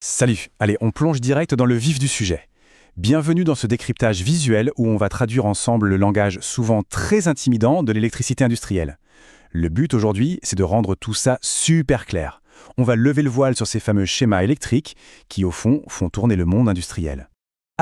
Salut, allez, on plonge direct dans le vif du sujet. Bienvenue dans ce décryptage visuel où on va traduire ensemble le langage souvent très intimidant de l'électricité industrielle. Le but aujourd'hui, c'est de rendre tout ça super clair. On va lever le voile sur ces fameux schémas électriques qui, au fond, font tourner le monde industriel.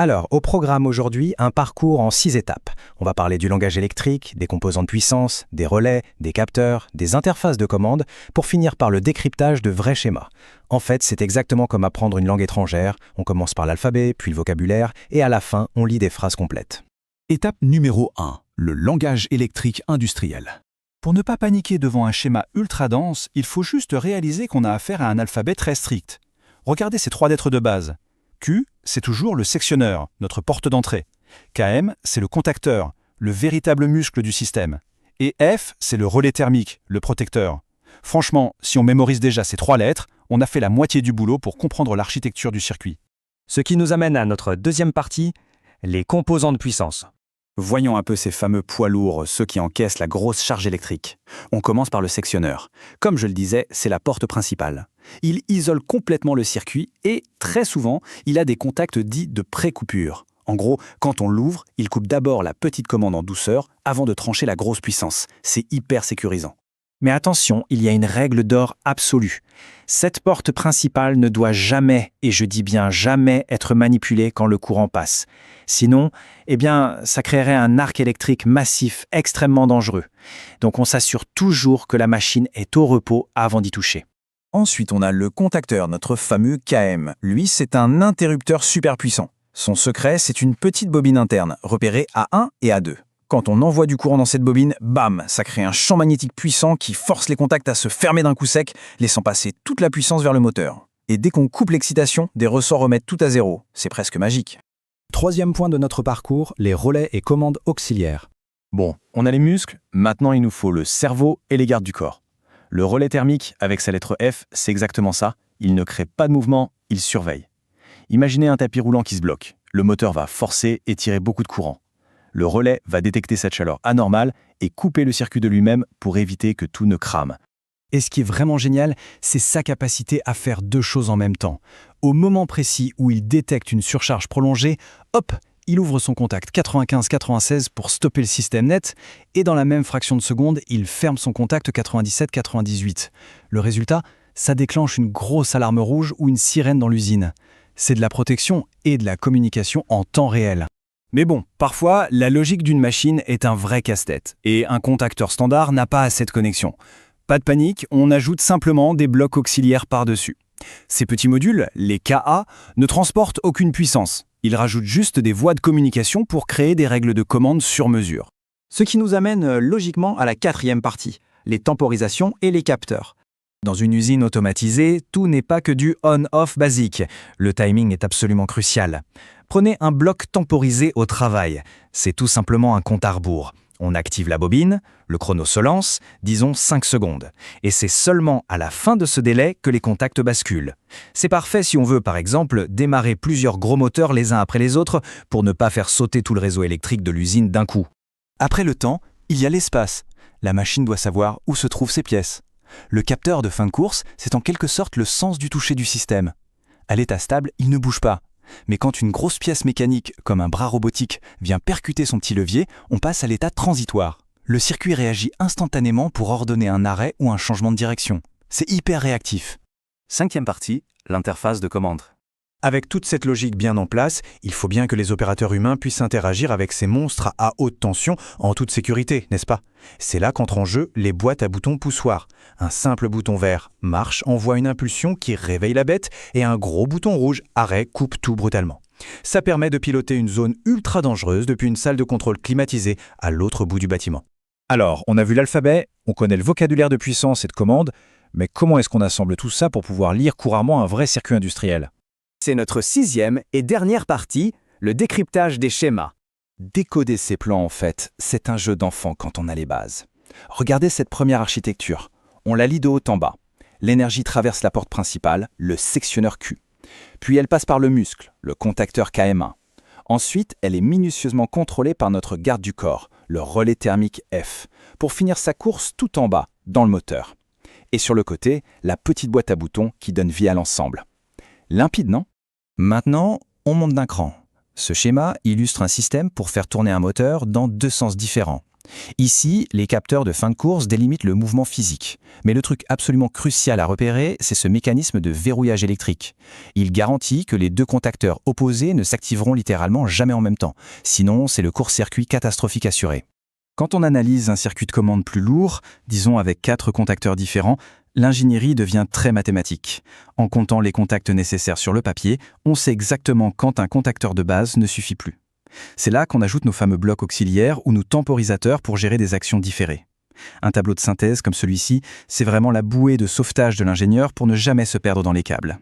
Alors, au programme aujourd'hui, un parcours en 6 étapes. On va parler du langage électrique, des composants de puissance, des relais, des capteurs, des interfaces de commande, pour finir par le décryptage de vrais schémas. En fait, c'est exactement comme apprendre une langue étrangère. On commence par l'alphabet, puis le vocabulaire, et à la fin, on lit des phrases complètes. Étape numéro 1, le langage électrique industriel. Pour ne pas paniquer devant un schéma ultra dense, il faut juste réaliser qu'on a affaire à un alphabet très strict. Regardez ces 3 lettres de base. Q, c'est toujours le sectionneur, notre porte d'entrée. KM, c'est le contacteur, le véritable muscle du système. Et F, c'est le relais thermique, le protecteur. Franchement, si on mémorise déjà ces 3 lettres, on a fait la moitié du boulot pour comprendre l'architecture du circuit. Ce qui nous amène à notre deuxième partie, les composants de puissance. Voyons un peu ces fameux poids lourds, ceux qui encaissent la grosse charge électrique. On commence par le sectionneur. Comme je le disais, c'est la porte principale. Il isole complètement le circuit et, très souvent, il a des contacts dits de pré-coupure. En gros, quand on l'ouvre, il coupe d'abord la petite commande en douceur avant de trancher la grosse puissance. C'est hyper sécurisant. Mais attention, il y a une règle d'or absolue. Cette porte principale ne doit jamais, et je dis bien jamais, être manipulée quand le courant passe. Sinon, ça créerait un arc électrique massif extrêmement dangereux. Donc on s'assure toujours que la machine est au repos avant d'y toucher. Ensuite, on a le contacteur, notre fameux KM. Lui, c'est un interrupteur super puissant. Son secret, c'est une petite bobine interne, repérée à 1 et à 2. Quand on envoie du courant dans cette bobine, bam, ça crée un champ magnétique puissant qui force les contacts à se fermer d'un coup sec, laissant passer toute la puissance vers le moteur. Et dès qu'on coupe l'excitation, des ressorts remettent tout à zéro. C'est presque magique. Troisième point de notre parcours, les relais et commandes auxiliaires. Bon, on a les muscles, maintenant il nous faut le cerveau et les gardes du corps. Le relais thermique, avec sa lettre F, c'est exactement ça. Il ne crée pas de mouvement, il surveille. Imaginez un tapis roulant qui se bloque. Le moteur va forcer et tirer beaucoup de courant. Le relais va détecter cette chaleur anormale et couper le circuit de lui-même pour éviter que tout ne crame. Et ce qui est vraiment génial, c'est sa capacité à faire 2 choses en même temps. Au moment précis où il détecte une surcharge prolongée, hop, il ouvre son contact 95-96 pour stopper le système net, et dans la même fraction de seconde, il ferme son contact 97-98. Le résultat, ça déclenche une grosse alarme rouge ou une sirène dans l'usine. C'est de la protection et de la communication en temps réel. Mais bon, parfois, la logique d'une machine est un vrai casse-tête, et un contacteur standard n'a pas assez de connexion. Pas de panique, on ajoute simplement des blocs auxiliaires par-dessus. Ces petits modules, les KA, ne transportent aucune puissance. Ils rajoutent juste des voies de communication pour créer des règles de commande sur mesure. Ce qui nous amène logiquement à la 4e partie, les temporisations et les capteurs. Dans une usine automatisée, tout n'est pas que du on-off basique. Le timing est absolument crucial. Prenez un bloc temporisé au travail. C'est tout simplement un compte à rebours. On active la bobine, le chrono se lance, disons 5 secondes. Et c'est seulement à la fin de ce délai que les contacts basculent. C'est parfait si on veut, par exemple, démarrer plusieurs gros moteurs les uns après les autres pour ne pas faire sauter tout le réseau électrique de l'usine d'un coup. Après le temps, il y a l'espace. La machine doit savoir où se trouvent ses pièces. Le capteur de fin de course, c'est en quelque sorte le sens du toucher du système. À l'état stable, il ne bouge pas. Mais quand une grosse pièce mécanique, comme un bras robotique, vient percuter son petit levier, on passe à l'état transitoire. Le circuit réagit instantanément pour ordonner un arrêt ou un changement de direction. C'est hyper réactif. 5e partie, l'interface de commande. Avec toute cette logique bien en place, il faut bien que les opérateurs humains puissent interagir avec ces monstres à haute tension en toute sécurité, n'est-ce pas? C'est là qu'entrent en jeu les boîtes à boutons poussoirs. Un simple bouton vert, marche, envoie une impulsion qui réveille la bête, et un gros bouton rouge, arrêt, coupe tout brutalement. Ça permet de piloter une zone ultra dangereuse depuis une salle de contrôle climatisée à l'autre bout du bâtiment. Alors, on a vu l'alphabet, on connaît le vocabulaire de puissance et de commande, mais comment est-ce qu'on assemble tout ça pour pouvoir lire couramment un vrai circuit industriel? C'est notre 6e et dernière partie, le décryptage des schémas. Décoder ces plans, en fait, c'est un jeu d'enfant quand on a les bases. Regardez cette première architecture. On la lit de haut en bas. L'énergie traverse la porte principale, le sectionneur Q. Puis elle passe par le muscle, le contacteur KM1. Ensuite, elle est minutieusement contrôlée par notre garde du corps, le relais thermique F, pour finir sa course tout en bas, dans le moteur. Et sur le côté, la petite boîte à boutons qui donne vie à l'ensemble. Limpide, non? Maintenant, on monte d'un cran. Ce schéma illustre un système pour faire tourner un moteur dans 2 sens différents. Ici, les capteurs de fin de course délimitent le mouvement physique. Mais le truc absolument crucial à repérer, c'est ce mécanisme de verrouillage électrique. Il garantit que les 2 contacteurs opposés ne s'activeront littéralement jamais en même temps. Sinon, c'est le court-circuit catastrophique assuré. Quand on analyse un circuit de commande plus lourd, disons avec 4 contacteurs différents, l'ingénierie devient très mathématique. En comptant les contacts nécessaires sur le papier, on sait exactement quand un contacteur de base ne suffit plus. C'est là qu'on ajoute nos fameux blocs auxiliaires ou nos temporisateurs pour gérer des actions différées. Un tableau de synthèse comme celui-ci, c'est vraiment la bouée de sauvetage de l'ingénieur pour ne jamais se perdre dans les câbles.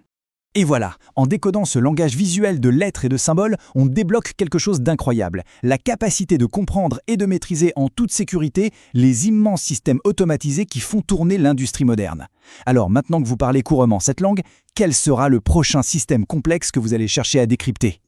Et voilà, en décodant ce langage visuel de lettres et de symboles, on débloque quelque chose d'incroyable. La capacité de comprendre et de maîtriser en toute sécurité les immenses systèmes automatisés qui font tourner l'industrie moderne. Alors maintenant que vous parlez couramment cette langue, quel sera le prochain système complexe que vous allez chercher à décrypter ?